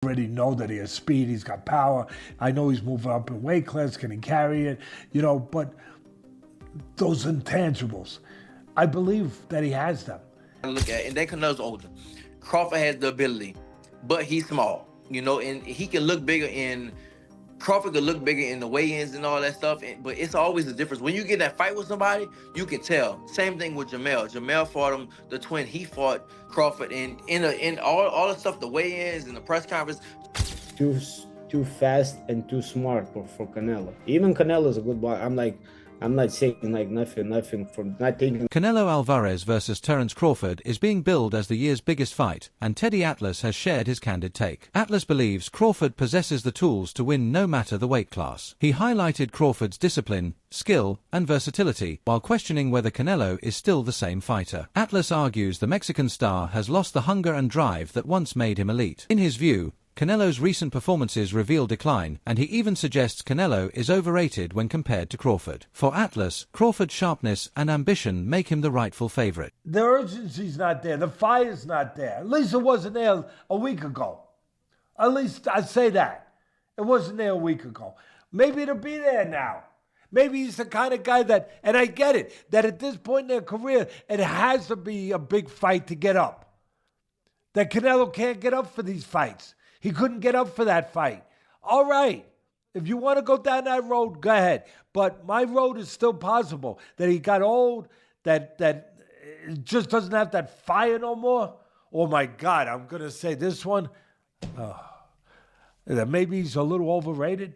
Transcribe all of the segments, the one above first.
already know that he has speed, he's got power. I know he's moving up in weight class, can he carry it? But those intangibles, I believe that he has them. Look at, and then Canelo's older. Crawford has the ability, but he's small, and he can look bigger in. Crawford could look bigger in the weigh-ins and all that stuff, but it's always a difference. When you get that fight with somebody, you can tell. Same thing with Jamel. Jamel fought him, the twin. He fought Crawford, and in all the stuff, the weigh-ins and the press conference. Too fast and too smart for Canelo. Even Canelo is a good boxer. I'm not saying like nothing from not taking. Canelo Alvarez versus Terence Crawford is being billed as the year's biggest fight, and Teddy Atlas has shared his candid take. Atlas believes Crawford possesses the tools to win no matter the weight class. He highlighted Crawford's discipline, skill, and versatility, while questioning whether Canelo is still the same fighter. Atlas argues the Mexican star has lost the hunger and drive that once made him elite. In his view, Canelo's recent performances reveal decline, and he even suggests Canelo is overrated when compared to Crawford. For Atlas, Crawford's sharpness and ambition make him the rightful favorite. The urgency's not there. The fire's not there. At least it wasn't there a week ago. At least I say that. It wasn't there a week ago. Maybe it'll be there now. Maybe he's the kind of guy that, and I get it, that at this point in their career, it has to be a big fight to get up. That Canelo can't get up for these fights. He couldn't get up for that fight. All right. If you want to go down that road, go ahead. But my road is still possible. That he got old, that it just doesn't have that fire no more. Oh, my God, I'm going to say this one. That maybe he's a little overrated.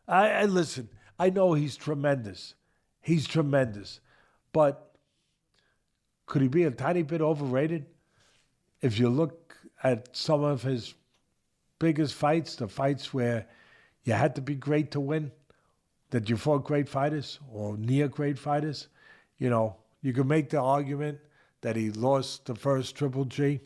I listen, I know he's tremendous. He's tremendous. But could he be a tiny bit overrated? If you look at some of his biggest fights, the fights where you had to be great to win, that you fought great fighters or near great fighters, you could make the argument that he lost the first Triple G.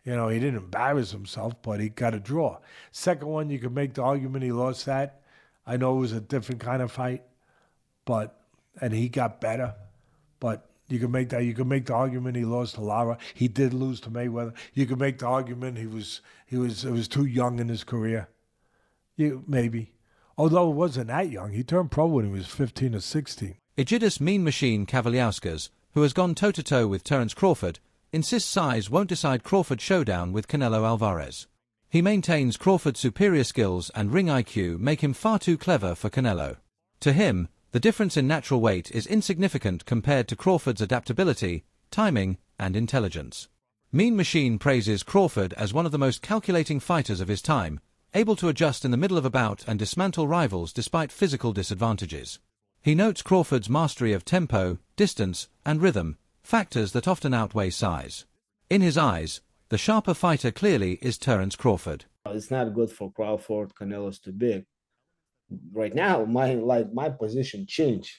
He didn't embarrass himself, but he got a draw. Second one, you could make the argument he lost that. I know it was a different kind of fight, and he got better, but you can make that. You can make the argument he lost to Lara. He did lose to Mayweather. You can make the argument it was too young in his career. Maybe. Although it wasn't that young. He turned pro when he was 15 or 16. Egidus Mean Machine Kavaliauskas, who has gone toe-to-toe with Terence Crawford, insists size won't decide Crawford's showdown with Canelo Alvarez. He maintains Crawford's superior skills and ring IQ make him far too clever for Canelo. To him, the difference in natural weight is insignificant compared to Crawford's adaptability, timing, and intelligence. Mean Machine praises Crawford as one of the most calculating fighters of his time, able to adjust in the middle of a bout and dismantle rivals despite physical disadvantages. He notes Crawford's mastery of tempo, distance, and rhythm, factors that often outweigh size. In his eyes, the sharper fighter clearly is Terence Crawford. It's not good for Crawford. Canelo's too big. Right now, my position changed.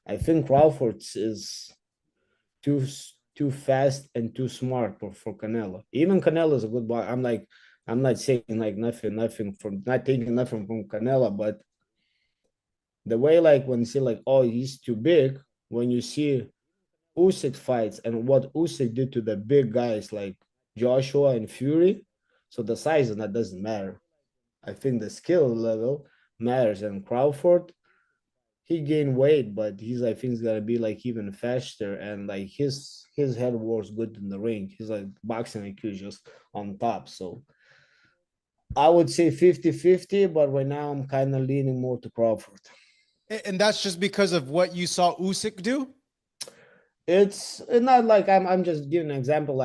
I think Crawford is too fast and too smart for Canelo. Even Canelo is a good boxer. I'm not saying like nothing from not taking nothing from Canelo, but the way when you say he's too big, when you see Usyk fights and what Usyk did to the big guys like Joshua and Fury, so the size and that doesn't matter. I think the skill level matters, and Crawford, he gained weight, but I think he's gonna be even faster, and his head was good in the ring. He's boxing IQ is just on top. So I would say 50-50, but right now I'm kind of leaning more to Crawford. And that's just because of what you saw Usyk do? It's not I'm just giving an example,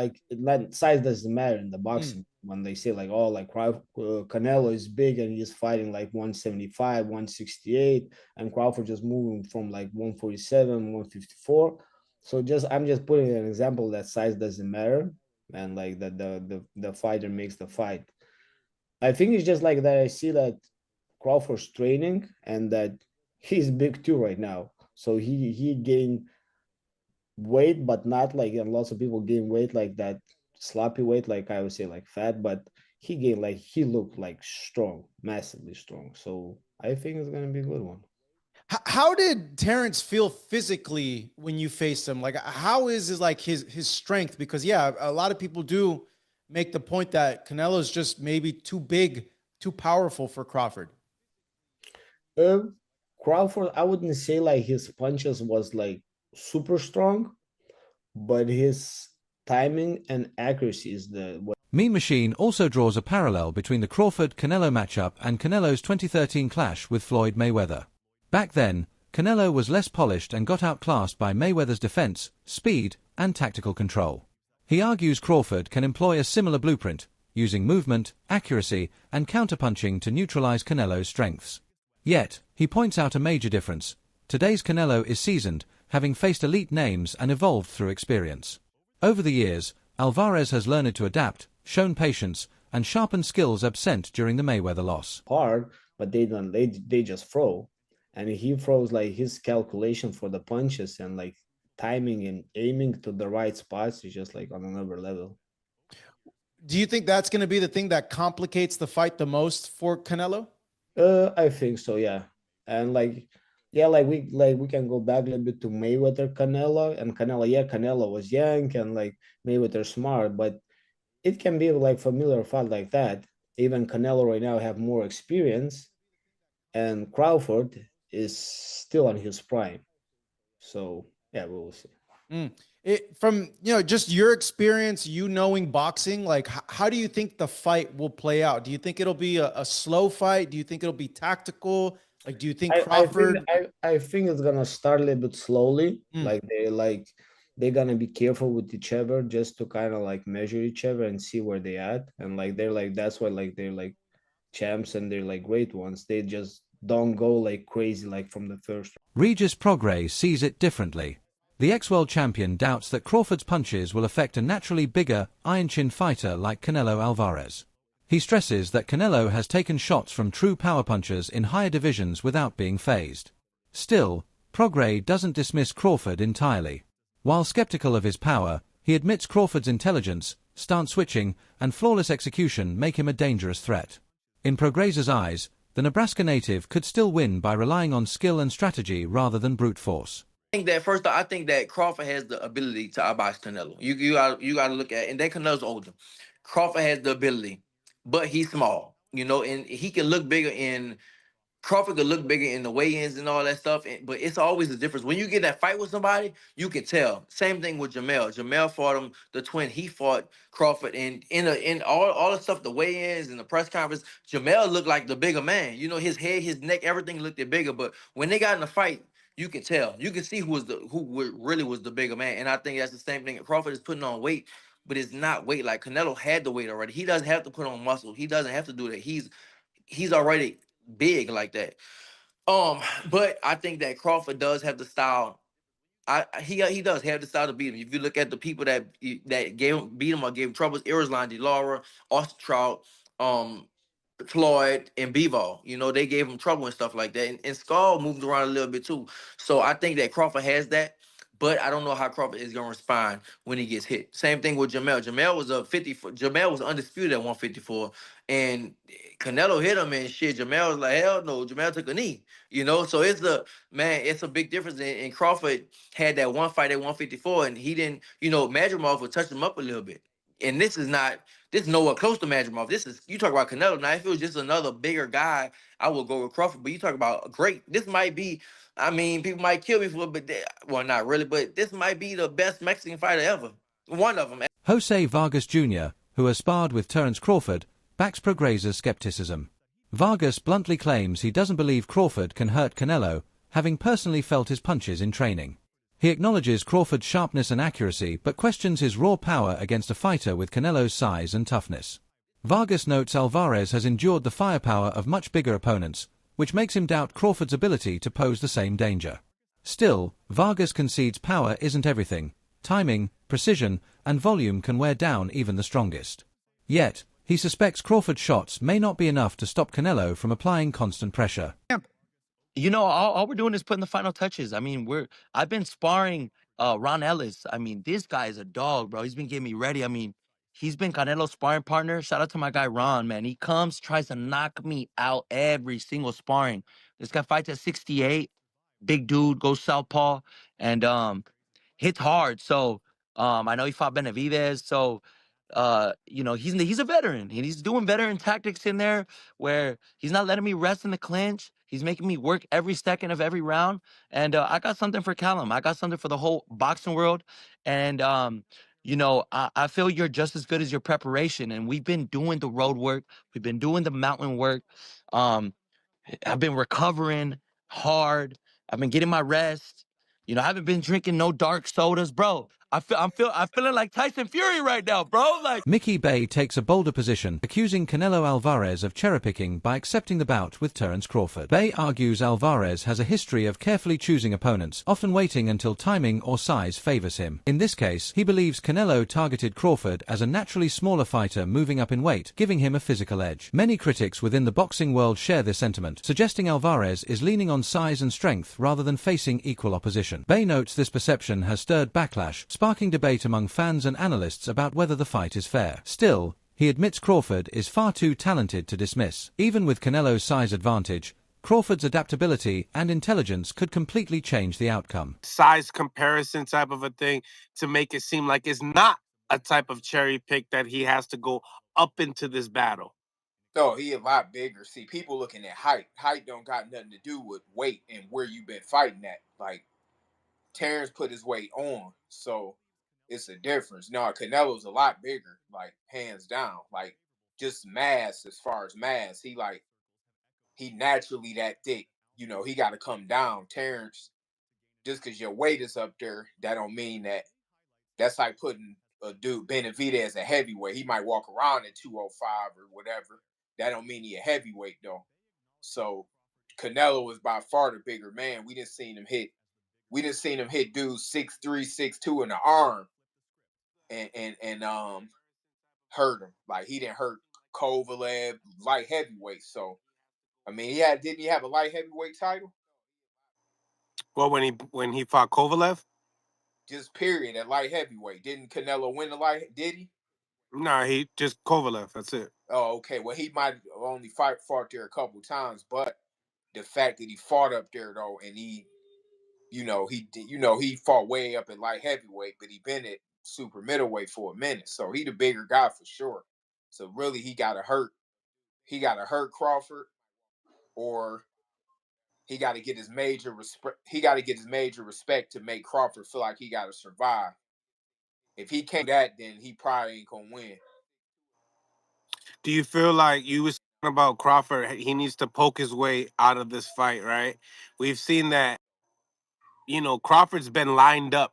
size doesn't matter in the boxing. When they say Canelo is big and he's fighting 175, 168, and Crawford just moving from 147, 154. So I'm just putting an example that size doesn't matter, and that the fighter makes the fight. I think it's just that I see that Crawford's training and that he's big too right now. So he gained weight, but not and lots of people gain weight that sloppy weight, I would say fat, but he gained he looked strong, massively strong. So I think it's gonna be a good one. How did Terence feel physically when you faced him? How is his strength? Because a lot of people do make the point that Canelo's just maybe too big, too powerful for Crawford? Uh, Crawford, I wouldn't say like his punches was like super strong, but his timing and accuracy is the what. Mean Machine also draws a parallel between the Crawford-Canelo matchup and Canelo's 2013 clash with Floyd Mayweather. Back then, Canelo was less polished and got outclassed by Mayweather's defense, speed, and tactical control. He argues Crawford can employ a similar blueprint, using movement, accuracy, and counterpunching to neutralize Canelo's strengths. Yet, he points out a major difference. Today's Canelo is seasoned, having faced elite names and evolved through experience. Over the years, Alvarez has learned to adapt, shown patience, and sharpened skills absent during the Mayweather loss. Hard, but they just throw. And he throws like his calculation for the punches and like timing and aiming to the right spots is just like on another level. Do you think that's going to be the thing that complicates the fight the most for Canelo? I think so, yeah. And like, yeah, we can go back a little bit to Mayweather Canelo, and Canelo, yeah, Canelo was young and like Mayweather smart, but it can be like familiar fight like that. Even Canelo right now have more experience, and Crawford is still on his prime. So yeah, we will see. From just your experience, you knowing boxing, like how do you think the fight will play out? Do you think it'll be a slow fight? Do you think it'll be tactical? Like, do you think Crawford? I think it's gonna start a little bit slowly. They're gonna be careful with each other just to kind of like measure each other and see where they at. And like they're like that's why like they're like champs and they're like great ones. They just don't go like crazy like from the first. Regis Prograis sees it differently. The ex-world champion doubts that Crawford's punches will affect a naturally bigger, iron-chin fighter like Canelo Alvarez. He stresses that Canelo has taken shots from true power punchers in higher divisions without being fazed. Still, Prograis doesn't dismiss Crawford entirely. While skeptical of his power, he admits Crawford's intelligence, stance switching, and flawless execution make him a dangerous threat. In Prograis' eyes, the Nebraska native could still win by relying on skill and strategy rather than brute force. I think that Crawford has the ability to outbox Canelo. You got to look at, and then Canelo's older. Crawford has the ability, but he's small, and he can look bigger in. Crawford could look bigger in the weigh-ins and all that stuff, but it's always a difference. When you get that fight with somebody, you can tell. Same thing with Jamel. Jamel fought him, the twin. He fought Crawford, and in all the stuff, the weigh-ins and the press conference, Jamel looked like the bigger man. His head, his neck, everything looked bigger. But when they got in the fight, you can tell. You can see who really was the bigger man. And I think that's the same thing. Crawford is putting on weight, but it's not weight. Like Canelo had the weight already. He doesn't have to put on muscle. He doesn't have to do that. He's already big like that. But I think that Crawford does have the style. He does have the style to beat him. If you look at the people that beat him or gave him troubles, Irislan, De Laura, Austin Trout, Floyd, and Bivol, they gave him trouble and stuff like that. And Skull moved around a little bit too. So I think that Crawford has that. But I don't know how Crawford is gonna respond when he gets hit. Same thing with Jamel. Jamel was Jamel was undisputed at 154, and Canelo hit him and shit. Jamel was like, hell no. Jamel took a knee. So it's a big difference. And Crawford had that one fight at 154, and he didn't. Madrimov would touch him up a little bit. And this is nowhere close to Madrimov. You talk about Canelo. Now, if it was just another bigger guy, I would go with Crawford. But you talk about great. This might be. I mean, people might kill me for it, but not really. But this might be the best Mexican fighter ever. One of them. Jose Vargas Jr., who has sparred with Terence Crawford, backs Prograis' skepticism. Vargas bluntly claims he doesn't believe Crawford can hurt Canelo, having personally felt his punches in training. He acknowledges Crawford's sharpness and accuracy, but questions his raw power against a fighter with Canelo's size and toughness. Vargas notes Alvarez has endured the firepower of much bigger opponents, which makes him doubt Crawford's ability to pose the same danger. Still, Vargas concedes power isn't everything. Timing, precision, and volume can wear down even the strongest. Yet, he suspects Crawford's shots may not be enough to stop Canelo from applying constant pressure. All we're doing is putting the final touches. I mean, I've been sparring Ron Ellis. I mean, this guy is a dog, bro. He's been getting me ready. I mean, he's been Canelo's sparring partner. Shout out to my guy Ron, man. He tries to knock me out every single sparring. This guy fights at 68. Big dude, goes southpaw, and hits hard. So I know he fought Benavidez. So you know, he's a veteran and he's doing veteran tactics in there where he's not letting me rest in the clinch. He's making me work every second of every round. And I got something for Callum. I got something for the whole boxing world. And you know, I feel you're just as good as your preparation. And we've been doing the road work. We've been doing the mountain work. Um, I've been recovering hard. I've been getting my rest. You know, I haven't been drinking no dark sodas, bro. I'm feeling like Tyson Fury right now, bro. Like Mickey Bay takes a bolder position, accusing Canelo Alvarez of cherry-picking by accepting the bout with Terence Crawford. Bay argues Alvarez has a history of carefully choosing opponents, often waiting until timing or size favors him. In this case, he believes Canelo targeted Crawford as a naturally smaller fighter moving up in weight, giving him a physical edge. Many critics within the boxing world share this sentiment, suggesting Alvarez is leaning on size and strength rather than facing equal opposition. Bay notes this perception has stirred backlash, sparking debate among fans and analysts about whether the fight is fair. Still, he admits Crawford is far too talented to dismiss. Even with Canelo's size advantage, Crawford's adaptability and intelligence could completely change the outcome. Size comparison type of a thing to make it seem like it's not a type of cherry pick that he has to go up into this battle. No, he a lot bigger. See, people looking at height. Height don't got nothing to do with weight and where you been fighting at. Like, Terrence put his weight on, so it's a difference. No, Canelo's a lot bigger, like hands down. Like, just mass, as far as mass, he naturally that thick. You know, he got to come down. Terrence, just because your weight is up there, that don't mean that. That's like putting a dude Benavidez as a heavyweight. He might walk around at 205 or whatever. That don't mean he a heavyweight though. So Canelo was by far the bigger man. We didn't seen him hit dudes 6'3", 6'2" in the arm and hurt him. Like, he didn't hurt Kovalev, light heavyweight. So I mean, didn't he have a light heavyweight title? Well, when he fought Kovalev, Just period at light heavyweight. Didn't Canelo win the light? Did he? nah, he just Kovalev. That's it. Oh, okay. Well, he might have only fought there a couple times, but the fact that he fought up there though, and he fought way up at light heavyweight, but he been at super middleweight for a minute, so he the bigger guy for sure. So really, he got to hurt Crawford, or he got to get his major respect. He got to get his major respect to make Crawford feel like he got to survive. If he can't do that, then he probably ain't gonna win. Do you feel like you was talking about Crawford? He needs to poke his way out of this fight, right? We've seen that, you know, Crawford's been lined up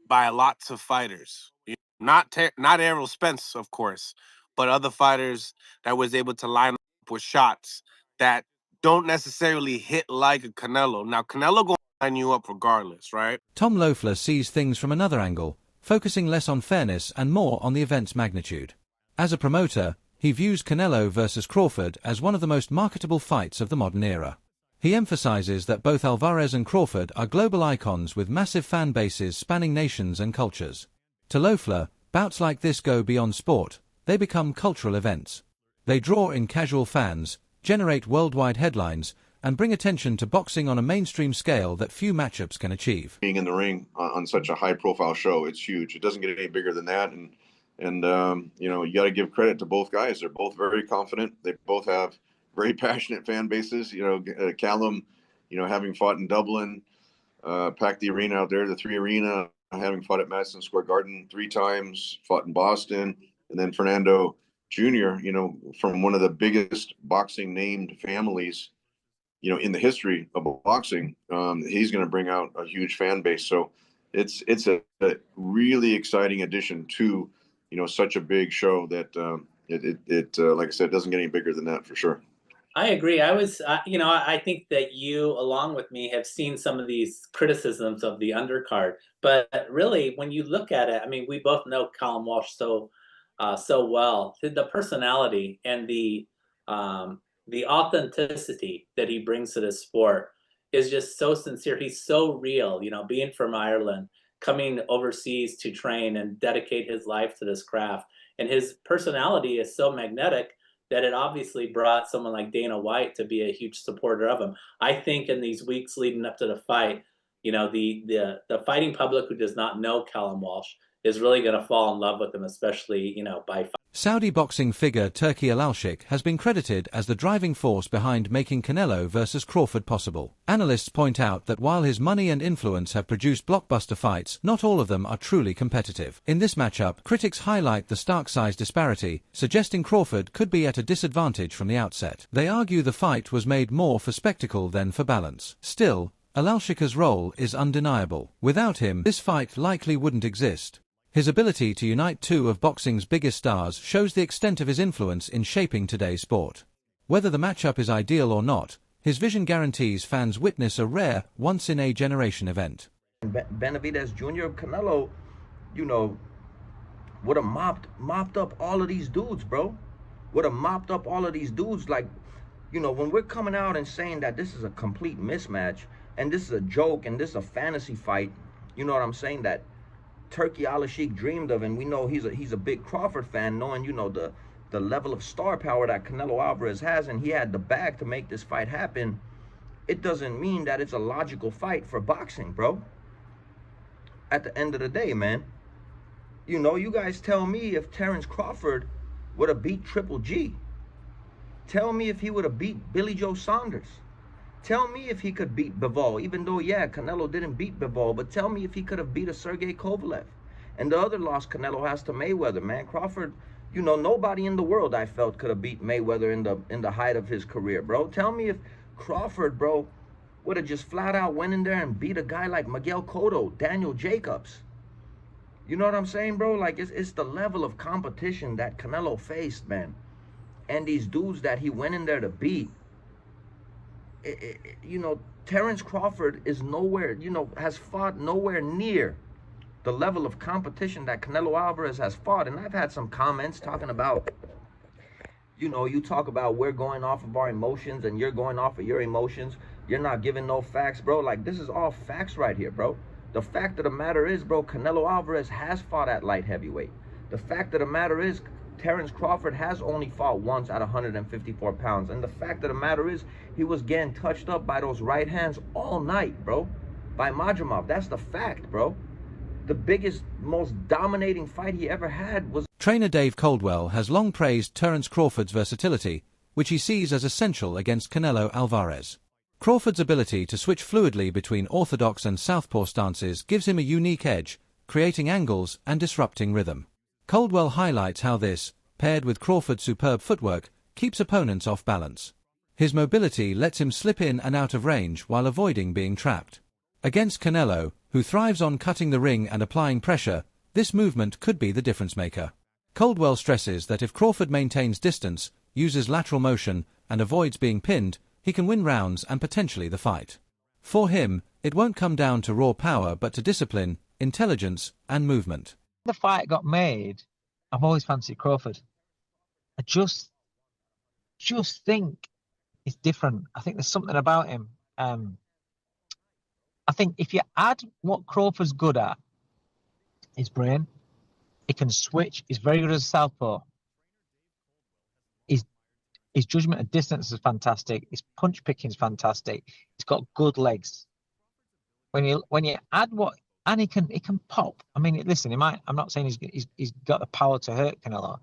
by lots of fighters. Not Errol Spence, of course, but other fighters that was able to line up with shots that don't necessarily hit like a Canelo. Now, Canelo gonna line you up regardless, right? Tom Loeffler sees things from another angle, focusing less on fairness and more on the event's magnitude. As a promoter, he views Canelo versus Crawford as one of the most marketable fights of the modern era. He emphasizes that both Alvarez and Crawford are global icons with massive fan bases spanning nations and cultures. To Loeffler, bouts like this go beyond sport, they become cultural events. They draw in casual fans, generate worldwide headlines, and bring attention to boxing on a mainstream scale that few matchups can achieve. Being in the ring on such a high-profile show, it's huge. It doesn't get any bigger than that, and you know, you got to give credit to both guys. They're both very confident. They both have very passionate fan bases. You know, Callum, you know, having fought in Dublin, packed the arena out there, the 3 Arena, having fought at Madison Square Garden 3 times, fought in Boston, and then Fernando Jr., you know, from one of the biggest boxing named families, you know, in the history of boxing. He's going to bring out a huge fan base. So it's a really exciting addition to, you know, such a big show that like I said, doesn't get any bigger than that for sure. I agree. I think that you, along with me, have seen some of these criticisms of the undercard. But really, when you look at it, I mean, we both know Callum Walsh so well. The personality and the authenticity that he brings to this sport is just so sincere. He's so real. You know, being from Ireland, coming overseas to train and dedicate his life to this craft, and his personality is so magnetic that it obviously brought someone like Dana White to be a huge supporter of him. I think in these weeks leading up to the fight, you know, the fighting public who does not know Callum Walsh is really going to fall in love with him, especially, you know, by Saudi boxing figure Turki Al-Alshik has been credited as the driving force behind making Canelo versus Crawford possible. Analysts point out that while his money and influence have produced blockbuster fights, not all of them are truly competitive. In this matchup, critics highlight the stark size disparity, suggesting Crawford could be at a disadvantage from the outset. They argue the fight was made more for spectacle than for balance. Still, Al-Alshik's role is undeniable. Without him, this fight likely wouldn't exist. His ability to unite two of boxing's biggest stars shows the extent of his influence in shaping today's sport. Whether the matchup is ideal or not, his vision guarantees fans witness a rare, once-in-a-generation event. Benavidez Jr., Canelo, you know, would have mopped up all of these dudes, bro. Would have mopped up all of these dudes. Like, you know, when we're coming out and saying that this is a complete mismatch, and this is a joke, and this is a fantasy fight, you know what I'm saying, that Turki Al-Alshik dreamed of, and we know he's a big Crawford fan, knowing, you know, the level of star power that Canelo Alvarez has, and he had the bag to make this fight happen. It doesn't mean that it's a logical fight for boxing, bro. At the end of the day, man, you know, you guys tell me if Terence Crawford would have beat Triple G. Tell me if he would have beat Billy Joe Saunders. Tell me if he could beat Bivol, even though, yeah, Canelo didn't beat Bivol, but tell me if he could have beat a Sergey Kovalev. And the other loss Canelo has to Mayweather, man. Crawford, you know, nobody in the world, I felt, could have beat Mayweather in the height of his career, bro. Tell me if Crawford, bro, would have just flat out went in there and beat a guy like Miguel Cotto, Daniel Jacobs. You know what I'm saying, bro? Like, it's the level of competition that Canelo faced, man. And these dudes that he went in there to beat. You know, Terence Crawford is nowhere, you know, has fought nowhere near the level of competition that Canelo Alvarez has fought. And I've had some comments talking about, you know, you talk about we're going off of our emotions and you're going off of your emotions. You're not giving no facts, bro. Like, this is all facts right here, bro. The fact of the matter is, bro, Canelo Alvarez has fought at light heavyweight. The fact of the matter is, Terence Crawford has only fought once at 154 pounds. And the fact of the matter is, he was getting touched up by those right hands all night, bro. By Majumov. That's the fact, bro. The biggest, most dominating fight he ever had was... Trainer Dave Caldwell has long praised Terence Crawford's versatility, which he sees as essential against Canelo Alvarez. Crawford's ability to switch fluidly between orthodox and southpaw stances gives him a unique edge, creating angles and disrupting rhythm. Caldwell highlights how this, paired with Crawford's superb footwork, keeps opponents off balance. His mobility lets him slip in and out of range while avoiding being trapped. Against Canelo, who thrives on cutting the ring and applying pressure, this movement could be the difference-maker. Caldwell stresses that if Crawford maintains distance, uses lateral motion, and avoids being pinned, he can win rounds and potentially the fight. For him, it won't come down to raw power but to discipline, intelligence, and movement. The fight got made, I've always fancied Crawford. I just think it's different. I think there's something about him. I think if you add what Crawford's good at, his brain, he can switch. He's very good as a southpaw. His judgment of distance is fantastic. His punch picking is fantastic. He's got good legs. When you add what, and he can pop. I mean, listen, I'm not saying he's got the power to hurt Canelo,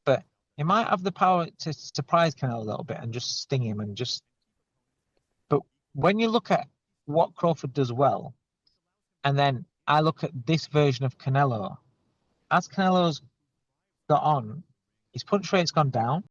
but he might have the power to surprise Canelo a little bit and just sting him and just. But when you look at what Crawford does well, and then I look at this version of Canelo, as Canelo's got on, his punch rate's gone down.